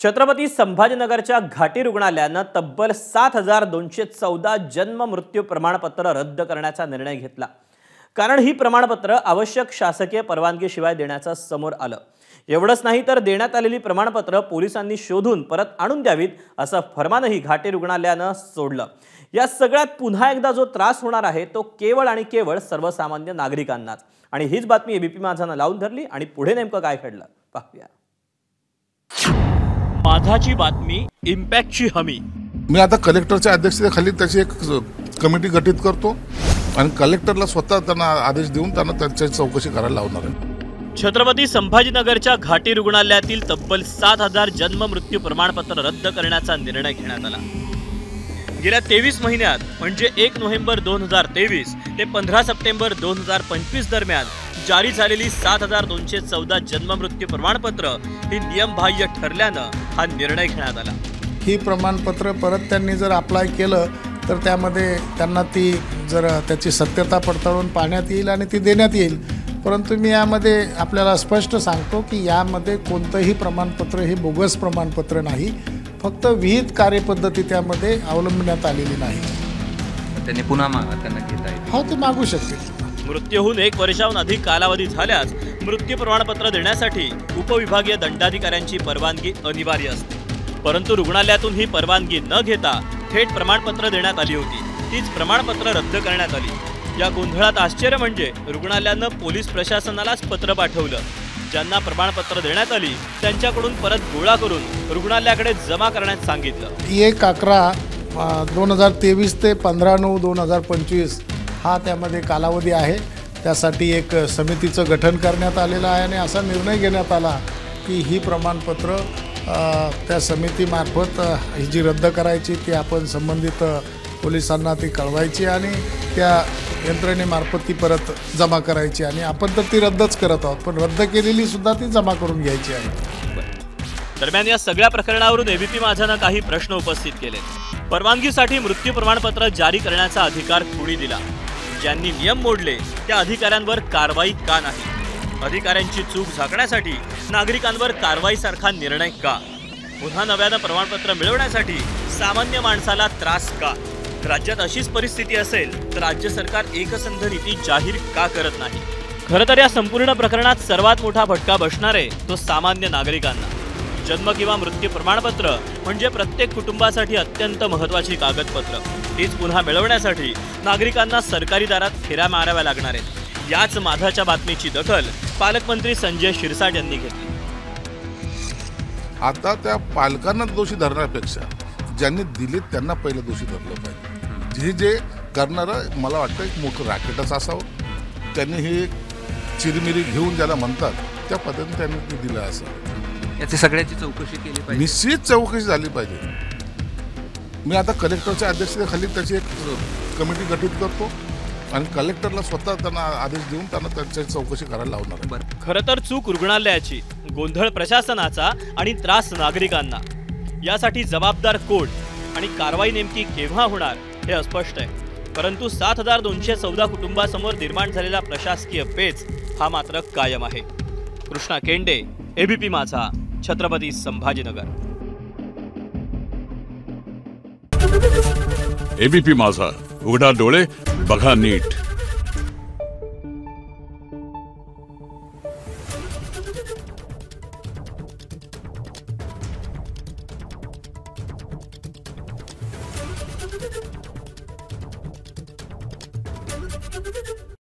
छत्रपती संभाजीनगरच्या घाटी रुग्णालयानं तब्बल 7214 जन्म मृत्यू प्रमाणपत्र रद्द करण्याचा निर्णय घेतला। कारण ही प्रमाणपत्र आवश्यक शासकीय परवानगीशिवाय देण्याचं समोर आलं। एवढंच नाही तर देण्यात आलेली प्रमाणपत्र पोलिसांनी शोधून परत आणून द्यावीत असं फरमानही घाटी रुग्णालयानं सोडलं। या सगळ्यात पुन्हा एकदा जो त्रास होणार आहे तो केवळ आणि केवळ सर्वसामान्य नागरिकांनाच। आणि हीच बातमी एबीपी माझानं लावून धरली आणि पुढे नेमकं काय घडलं पाहूया। माझाची बातमी, इम्पॅक्टची हमी। मी आता कलेक्टरच्या अध्यक्षतेखाली त्याची एक कमिटी गठीत करतो आणि कलेक्टरला स्वतः त्यांना आदेश देऊन त्यांना त्यांची चौकशी करायला लावणार आहे। छत्रपती संभाजीनगरच्या घाटी रुग्णालयातील तब्बल 7000 जन्म मृत्यू प्रमाणपत्र रद्द करण्याचा निर्णय घेण्यात आला। गेल्या 23 महिन्यात म्हणजे 1 नोव्हेंबर 2023 ते 15 सप्टेंबर 2025 दरम्यान जारी झालेली 7214 जन्म मृत्यू प्रमाणपत्र ही नियमबाह्य ठरल्यानं हा निर्णय घेण्यात आला। ही प्रमाणपत्र परत त्यांनी जर अप्लाय केलं तर त्यामध्ये त्यांना ती जर त्याची सत्यता पडताळून पाहण्यात येईल आणि ती देण्यात येईल। परंतु मी यामध्ये आपल्याला स्पष्ट सांगतो की यामध्ये कोणतंही प्रमाणपत्र हे बोगस प्रमाणपत्र नाही, फक्त विहित कार्यपद्धती त्यामध्ये अवलंबण्यात आलेली नाही। त्यांनी पुन्हा त्यांना घेता येईल, हो ते मागू शकतील। मृत्यूहून 1 वर्षाहून अधिक कालावधी झाल्यास मृत्यू प्रमाणपत्र देण्यासाठी उपविभागीय दंडाधिकाऱ्यांची परवानगी अनिवार्य असते। परंतु रुग्णालयातून ही परवानगी न घेता थेट प्रमाणपत्र देण्यात आली होती। तीच प्रमाणपत्र रद्द करण्यात आली। या गोंधळात आश्चर्य म्हणजे रुग्णालयानं पोलीस प्रशासनालाच पत्र पाठवलं। ज्यांना प्रमाणपत्र देण्यात आली त्यांच्याकडून परत गोळा करून रुग्णालयाकडे जमा करण्यास सांगितलं। 1/11/2023 ते 15/9/2025 हा त्यामध्ये कालावधी आहे। त्यासाठी एक समितीचं गठन करण्यात आलेलं आहे आणि असा निर्णय घेण्यात आला की ही प्रमाणपत्र त्या समितीमार्फत ही जी रद्द करायची ती आपण संबंधित पोलिसांना ती कळवायची आणि त्या यंत्रणेमार्फत ती परत जमा करायची आणि आपण तर ती रद्दच करत आहोत, पण रद्द केलेली सुद्धा ती जमा करून घ्यायची आहे। दरम्यान या सगळ्या प्रकरणावरून एबीपी माझानं काही प्रश्न उपस्थित केले। परवानगीसाठी मृत्यू प्रमाणपत्र जारी करण्याचा अधिकार कोणी दिला? ज्यांनी नियम मोडले त्या अधिकाऱ्यांवर कारवाई का नाही? अधिकाऱ्यांची चूक झाकण्यासाठी नागरिकांवर कारवाईसारखा निर्णय का? पुन्हा नव्यानं प्रमाणपत्र मिळवण्यासाठी सामान्य माणसाला त्रास का? राज्यात अशीच परिस्थिती असेल तर राज्य सरकार एकसंध नीती जाहीर का करत नाही? खरं तर या संपूर्ण प्रकरणात सर्वात मोठा फटका बसणार आहे तो सामान्य नागरिकांना। जन्म किंवा मृत्यू प्रमाणपत्र म्हणजे प्रत्येक कुटुंबासाठी अत्यंत महत्त्वाची कागदपत्र। तीच पुन्हा मिळवण्यासाठी नागरिकांना सरकारी दारात फेऱ्या माराव्या लागणार आहेत। याच माझाच्या बातमीची दखल पालकमंत्री संजय शिरसाट यांनी घेतली। आता त्या पालकांना दोषी धरण्यापेक्षा ज्यांनी दिले त्यांना पहिलं दोषी धरलं पाहिजे। जे करणारं मला वाटतं एक मोठं रॅकेटच असावं। त्यांनी हे चिरमिरी घेऊन ज्याला म्हणतात त्या पद्धतीने त्यांनी ते दिलं असावं। याची सगळ्याची चौकशी केली पाहिजे, निश्चित चौकशी झाली पाहिजे। मी आता कलेक्टरच्या अध्यक्षतेखाली त्याची एक कमिटी गठीत करतो आणि कलेक्टरला स्वतः त्यांना आदेश देऊन त्यांना त्यांची चौकशी करायला लावणार आहे। खरं तर चूक रुग्णालयाची, गोंधळ प्रशासनाचा आणि त्रास नागरिकांना। यासाठी जबाबदार कोण आणि कारवाई नेमकी केव्हा होणार हे अस्पष्ट आहे। परंतु 7214 कुटुंबासमोर निर्माण झालेला प्रशासकीय पेच हा मात्र कायम आहे। कृष्णा केंडे, एबीपी माझा, छत्रपती संभाजीनगर। एबीपी माझा, उघडा डोळे बघा नीट।